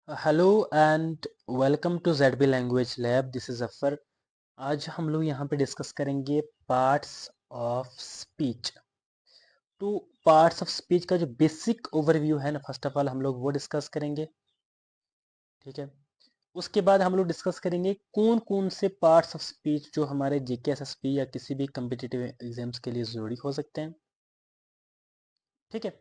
Hello and welcome to ZB language lab. This is अफर। आज हम लोग यहाँ पे डिस्कस करेंगे पार्ट्स ऑफ स्पीच। तो पार्ट्स ऑफ स्पीच का जो बेसिक ओवरव्यू है ना, फर्स्ट ऑफ ऑल हम लोग वो डिस्कस करेंगे। ठीक है, उसके बाद हम लोग डिस्कस करेंगे कौन कौन से पार्ट्स ऑफ स्पीच जो हमारे जीके एसएसपी या किसी भी कम्पिटिटिव एग्जाम्स के लिए ज़रूरी हो सकते हैं। ठीक है,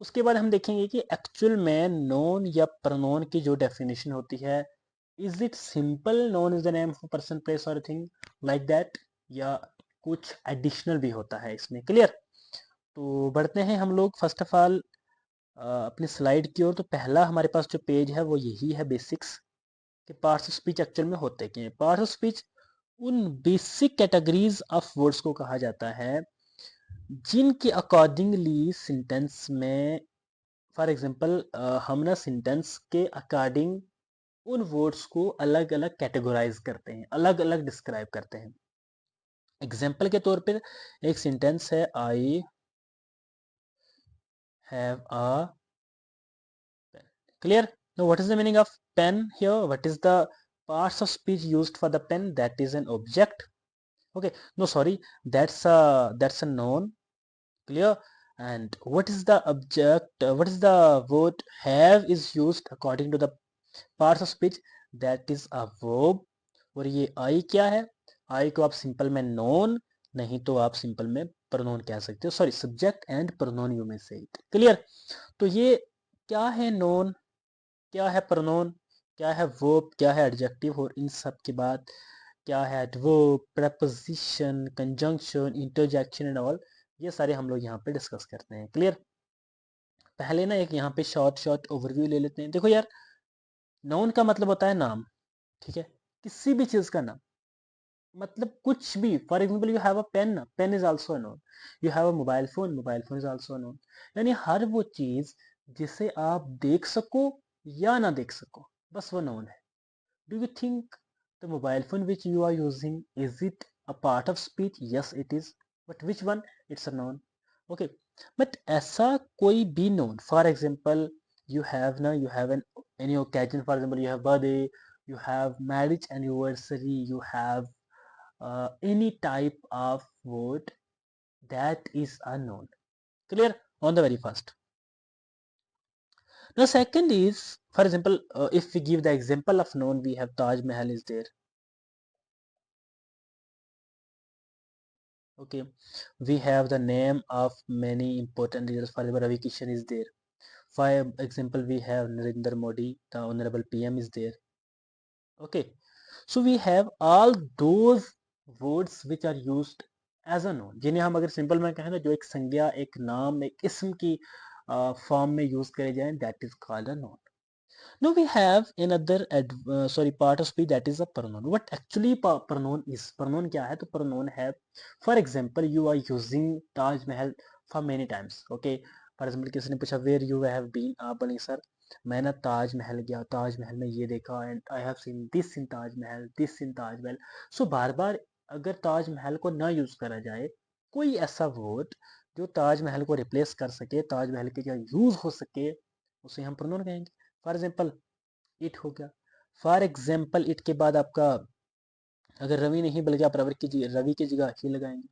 उसके बाद हम देखेंगे कि एक्चुअल में नोन या प्रनोन की जो डेफिनेशन होती है, is it simple known is the name of person place और थिंग लाइक दैट, या कुछ एडिशनल भी होता है इसमें। क्लियर? तो बढ़ते हैं हम लोग फर्स्ट ऑफ ऑल अपनी स्लाइड की ओर। तो पहला हमारे पास जो पेज है वो यही है, बेसिक्स कि पार्ट्स ऑफ स्पीच एक्चुअल में होते क्या हैं। पार्ट्स ऑफ स्पीच उन बेसिक कैटेगरीज ऑफ वर्ड्स को कहा जाता है जिनके अकॉर्डिंगली सेंटेंस में, फॉर एग्जांपल हम ना सेंटेंस के अकॉर्डिंग उन वर्ड्स को अलग अलग कैटेगराइज करते हैं, अलग अलग डिस्क्राइब करते हैं। एग्जाम्पल के तौर पर एक सेंटेंस है, I have a pen. Clear? No, what is the meaning of pen here? What is the parts of speech used for the pen? That is an object. Okay, no, sorry, that's a noun. Clear? And what is the object, what is the word have is used according to the parts of speech? That is a verb. और ये आई क्या है? आई को आप simple में known, नहीं तो आप सिंपल में प्रनोन कह सकते हो। सॉरी, सब्जेक्ट एंड प्रनोन यू में से इट। क्लियर? तो ये क्या है नोन, क्या है प्रनोन, क्या है वर्ब, क्या है एडजेक्टिव, और इन सब के बाद क्या है adverb, preposition, conjunction, interjection and all, ये सारे हम लोग यहाँ पे डिस्कस करते हैं। क्लियर? पहले ना एक यहाँ पे शॉर्ट शॉर्ट ओवरव्यू ले लेते हैं। देखो यार, नाउन का मतलब होता है नाम। ठीक है, किसी भी चीज का नाम, मतलब कुछ भी। For example you have a pen, pen is also a noun. You have a mobile phone, mobile phone is also a noun. यानी हर वो चीज जिसे आप देख सको या ना देख सको, बस वो नोन है। Do you think the mobile phone which you are using, is it a part of speech? Yes it is, but which one? It's a noun. Okay, but ऐसा कोई भी noun, for example you have now, you have an any occasion, for example you have birthday, you have marriage anniversary, you have any type of word that is unknown. Clear? On the very first. Now second is, for example, if we give the example of known, we have Taj Mahal is there. Okay, we have the name of many important leaders. For example, Ravi Kishan is there. For example, we have Narendra Modi, the honorable PM is there. Okay, so we have all those words which are used as a noun, जिन्हें हम अगर simple में कहें ना, जो एक संज्ञा, एक नाम, एक इसम की फॉर्म में यूज करे जाएं, that is called a noun. Now we have another part of speech, that is a pronoun. What actually pronoun is? Pronoun क्या है? तो pronoun है, for example you are using Taj Mahal for many times. Okay, for example किसी ने पूछा where you have been, आप बोलेंगे sir मैं ना ताज महल गया, ताज महल में ये देखा, and I have seen this in Taj Mahal, this in Taj महल। सो बार बार अगर ताज महल को ना यूज करा जाए, कोई ऐसा वर्ड जो ताज महल को रिप्लेस कर सके, ताज महल के जगह यूज हो सके, उसे हम प्रोनाउन कहेंगे। फॉर एग्जाम्पल इट हो गया। फॉर एग्जाम्पल इट के बाद आपका अगर रवि नहीं बल्कि आप रवि की जगह ही लगाएंगे।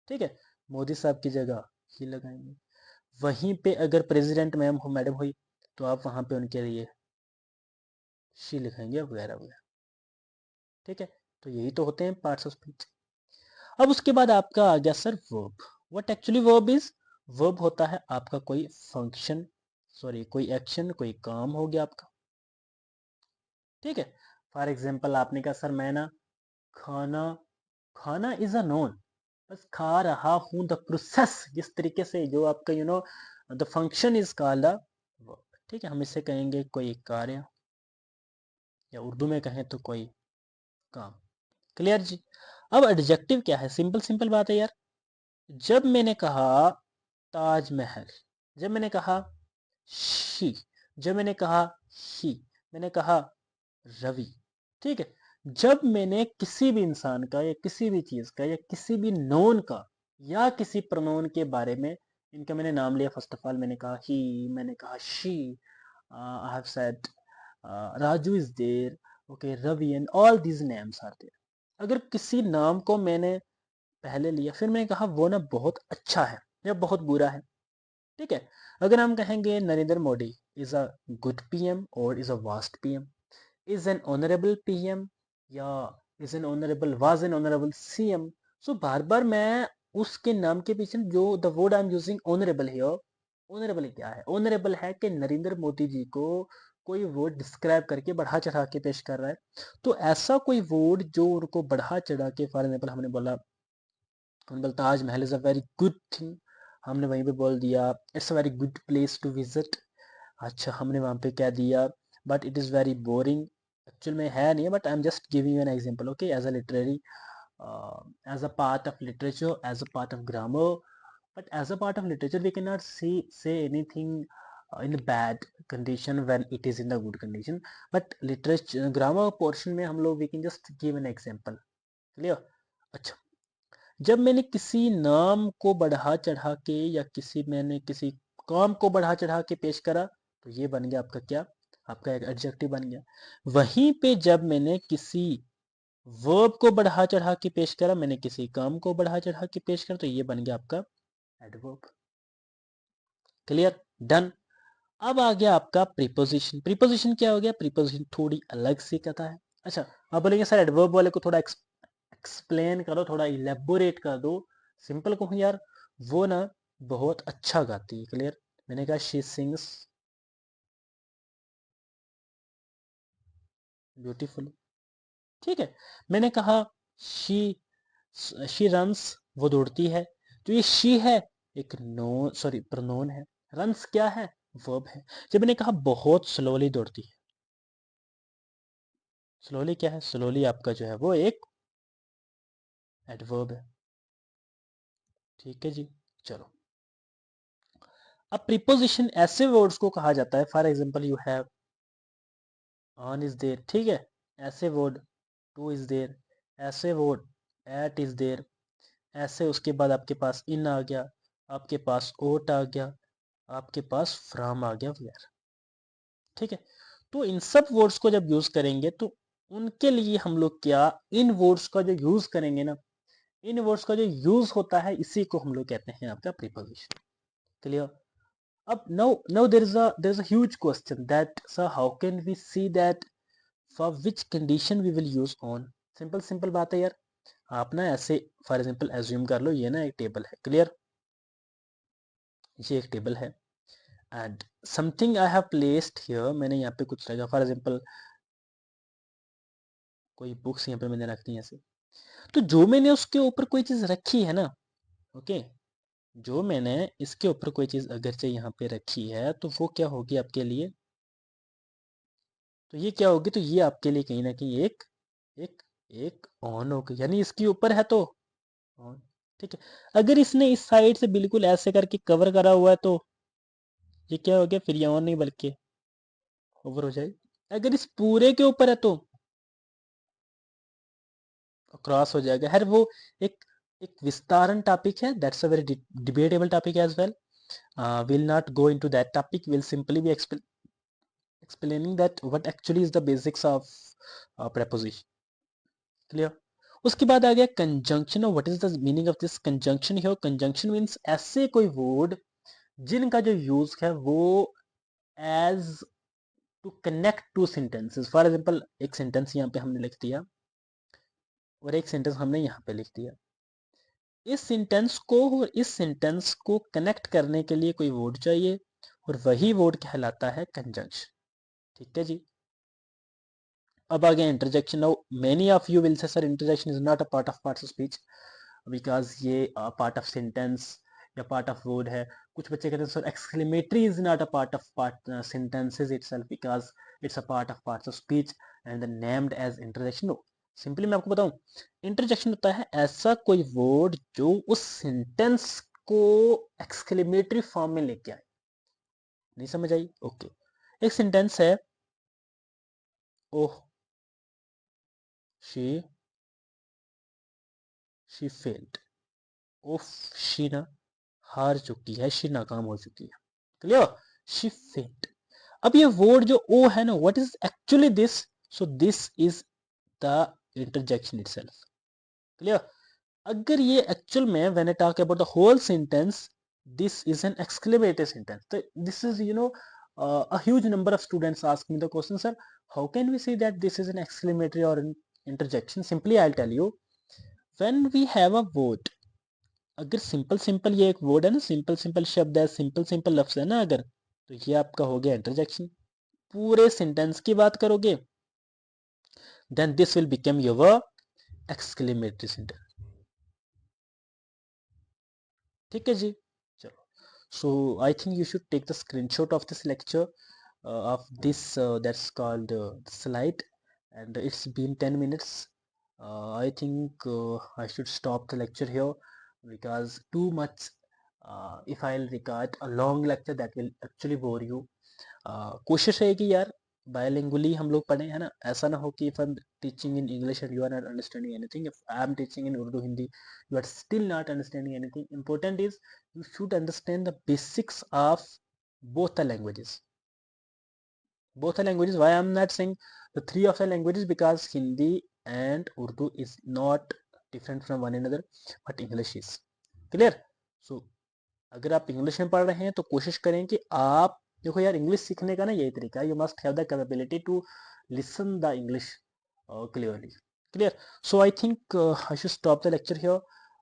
ठीक है, मोदी साहब की जगह ही लगाएंगे। वहीं पे अगर प्रेसिडेंट मैम हो, मैडम हुई, तो आप वहां पे उनके लिए शी लिखेंगे वगैरह वगैरह। ठीक है, तो यही तो होते हैं पार्ट्स ऑफ स्पीच। अब उसके बाद आपका आ गया sir verb. What actually verb is? Verb होता है आपका कोई फंक्शन, सॉरी कोई एक्शन, कोई काम हो गया आपका। ठीक है, फॉर एग्जाम्पल आपने कहा सर मैं ना खाना, खाना इज अ नोन, बस खा रहा हूं। द प्रोसेस, जिस तरीके से जो आपका the function is called a verb. ठीक है, हम इसे कहेंगे कोई कार्य, या उर्दू में कहें तो कोई काम। क्लियर जी? अब एडजेक्टिव क्या है? सिंपल सिंपल बात है यार। जब मैंने कहा ताजमहल, जब मैंने कहा शी, जब मैंने कहा ही, मैंने कहा रवि। ठीक है, जब मैंने किसी भी इंसान का या किसी भी चीज का या किसी भी नोन का या किसी प्रोनाउन के बारे में इनका मैंने नाम लिया, फर्स्ट ऑफ ऑल मैंने कहा ही, मैंने कहा she, I have said Raju is there, okay, Ravi, and all these names are there. अगर किसी नाम को मैंने पहले लिया, फिर मैंने कहा वो ना बहुत अच्छा है या बहुत बुरा है, ठीक है। अगर हम कहेंगे Narendra Modi is a good PM और is a vast PM, is an honourable PM, या is an honourable, was an honourable CM, so बार बार मैं उसके नाम के पीछे जो the word I am using honourable here, honourable क्या है, ऑनरेबल है कि नरेंद्र मोदी जी को कोई वर्ड डिस्क्राइब करके बढ़ा चढ़ा के पेश कर रहा है। तो ऐसा कोई वर्ड जो उनको बढ़ा चढ़ा के, फॉर एग्जाम्पल हमने बोला Taj Mahal is a very good thing, हमने वहीं पे बोल दिया it's a very good place to visit. अच्छा, हमने वहाँ पे क्या दिया, but it is very boring, actual में है नहीं है, but I am just giving an example, okay, as a literary, as a part of literature, as a part of grammar, but as a part of literature we cannot say anything in a bad condition when it is in a good condition, but literature grammar portion में हम लोग we can just give an example, clear। अच्छा, जब मैंने किसी नाम को बढ़ा चढ़ा के या मैंने किसी काम को बढ़ा चढ़ा के पेश करा, तो ये बन गया आपका क्या, आपका एक एडजेक्टिव बन गया। वहीं पे जब मैंने किसी वर्ब को बढ़ा चढ़ा के पेश करा, मैंने किसी काम को बढ़ा चढ़ा के पेश करा, तो ये बन गया आपका एडवर्ब। Clear, done. अब आ गया आपका प्रीपोजिशन। प्रीपोजिशन क्या हो गया, प्रीपोजिशन थोड़ी अलग सी कथा है। अच्छा, आप बोलेंगे सर एडवर्ब वाले को थोड़ा एक्सप्लेन करो, थोड़ा इलेबोरेट कर दो। सिंपल कहूँ यार, वो ना बहुत अच्छा गाती है। क्लियर, मैंने कहा शी सिंग्स ब्यूटीफुल, ठीक है। मैंने कहा शी शी रन्स, वो दौड़ती है। तो ये शी है एक नो सॉरी प्रोनाउन है, रन्स क्या है, वर्ब है। जब मैंने कहा बहुत स्लोली दौड़ती है, स्लोली क्या है, स्लोली आपका जो है वो एक एडवर्ब है, ठीक है जी। चलो, अब प्रीपोजिशन ऐसे वर्ड्स को कहा जाता है, for example you have on is there, ठीक है, ऐसे वर्ड टू इज देयर, ऐसे वर्ड एट इज देयर, ऐसे उसके बाद आपके पास इन आ गया, आपके पास ओट आ गया, आपके पास फ्रॉम आ गया वगैरह, ठीक है। तो इन सब वर्ड्स को जब यूज करेंगे तो उनके लिए हम लोग क्या, इन वर्ड्स का जो यूज करेंगे ना, इन वर्ड्स का जो यूज होता है इसी को हम लोग कहते हैं आपका प्रीपोजिशन। क्लियर। अब now there is a huge question that sir how can we see that for which condition we will use on। Simple बात है यार, आप ना ऐसे फॉर एग्जांपल एज्यूम कर लो ये ना एक टेबल है। क्लियर, ये एक टेबल है and something I have placed here, मैंने यहाँ पे कुछ रखा, फॉर एग्जांपल कोई बुक्स यहाँ पे मैंने रख दी ऐसे। तो जो मैंने उसके ऊपर कोई चीज रखी है ना, ओके, जो मैंने इसके ऊपर कोई चीज अगर से यहाँ पे रखी है तो वो क्या होगी आपके लिए, तो ये क्या होगी, तो ये आपके लिए कहीं ना कहीं एक एक एक ऑन होगी, यानी इसके ऊपर है तो ऑन, ठीक है। अगर इसने इस साइड से बिल्कुल ऐसे करके कवर करा हुआ है तो ये क्या हो गया, फिर ये ऑन नहीं बल्कि ओवर हो जाएगा। अगर इस पूरे के ऊपर है तो क्रॉस हो जाएगा। हर वो एक एक विस्तारण टॉपिक है, that's a very debatable topic as well. We'll not go into that topic, we'll simply be explaining that what actually is the basics of preposition। Clear. उसके बाद आ गया conjunction. What is the meaning of this conjunction here, conjunction means ऐसे कोई word जिनका जो use है वो as to connect two sentences. For example एक सेंटेंस यहाँ पे हमने लिख दिया और एक सेंटेंस हमने यहाँ पे लिख दिया, इस सेंटेंस को और इस सेंटेंस को कनेक्ट करने के लिए कोई वर्ड चाहिए और वही वर्ड कहलाता है कंजंक्शन, ठीक है जी। अब आ गया interjection. Now many of you will say sir interjection is not a part of parts of speech because ये पार्ट ऑफ सेंटेंस या पार्ट ऑफ वर्ड है। कुछ बच्चे कहते हैं sir exclamatory is not a part of part sentences itself because it's a part of parts of speech and named as interjection. No, simply मैं आपको बताऊं, इंटरजेक्शन होता है ऐसा कोई वर्ड जो उस सेंटेंस को एक्सक्लेमेटरी फॉर्म में लेके आए। नहीं समझ आई, ओके। एक सेंटेंस है, oh she she failed, oh she ना हार चुकी है, शी नाकाम हो चुकी है। Clear, she failed. अब ये वर्ड जो ओ है ना, what is actually this, so this is the interjection itself, clear. अगर ये एक्चुअल में when I talk about the whole sentence, this is an exclamatory sentence. So this is, a huge number of students ask me the question, sir, how can we say that this is an exclamatory or an interjection? Simply I'll tell you, when we have a word, अगर simple simple ये एक word है ना, simple simple शब्द है, simple simple लफ्ज है ना, अगर तो ये आपका हो गया इंटरजेक्शन। पूरे सेंटेंस की बात करोगे, then this will become your exclamatory sentence. ठीक है जी, चलो। So I think you should take the screenshot of this lecture, of this that's called slide, and it's been 10 minutes. I think I should stop the lecture here, because too much, if I'll record a long lecture that will actually bore you. कोशिश है कि यार बायलिंगुअली हम लोग पढ़ें, है ना, ऐसा ना हो कि if I am teaching in English and you are not understanding anything, if I am teaching in Urdu Hindi you are still not understanding anything. Important is you should understand the basics of both the languages. Both the languages. Why I'm not saying the three of the languages? Because Hindi and Urdu is not different from one another, but English is. Clear? So अगर आप English में पढ़ रहे हैं तो कोशिश करें कि आप, देखो यार, इंग्लिश सीखने का ना यही तरीका है, you must have the capability to listen the English clearly. Clear? So I think I should stop the lecture here,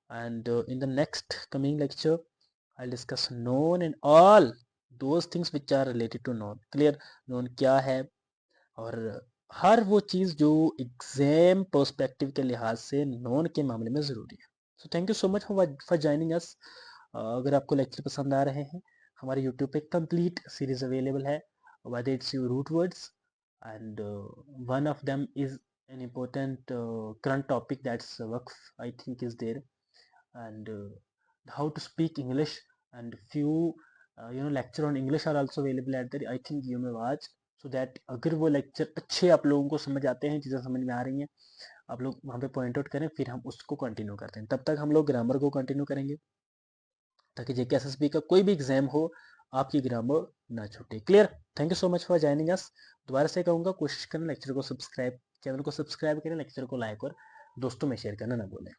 and in the next coming lecture I'll discuss known and all those things which are related to known. Clear? known क्या है, और हर वो चीज़ जो exam perspective के लिहाज से non के मामले में ज़रूरी है। So thank you so much for joining us. अगर आपको लेक्चर पसंद आ रहे हैं, हमारे यूट्यूब पे कंप्लीट सीरीज अवेलेबल है, whether it's your root words, and one of them is an important current topic, that's waqf, I think is there, and how to speak English, and few lecture on English are also available at the, I think you may watch, so that अगर वो lecture अच्छे आप लोगों को समझ आते हैं, चीज़ें समझ में आ रही हैं, आप लोग वहाँ पे पॉइंट आउट करें, फिर हम उसको कंटिन्यू करते हैं। तब तक हम लोग ग्रामर को कंटिन्यू करेंगे, ताकि जेके एसएसबी का कोई भी एग्जाम हो आपकी ग्रामर ना छूटे। Clear? Thank you so much for joining us. दोबारा से कहूँगा, कोशिश करें लेक्चर को सब्सक्राइब, चैनल को सब्सक्राइब करें, लेक्चर को लाइक और दोस्तों में शेयर करना ना भूलें।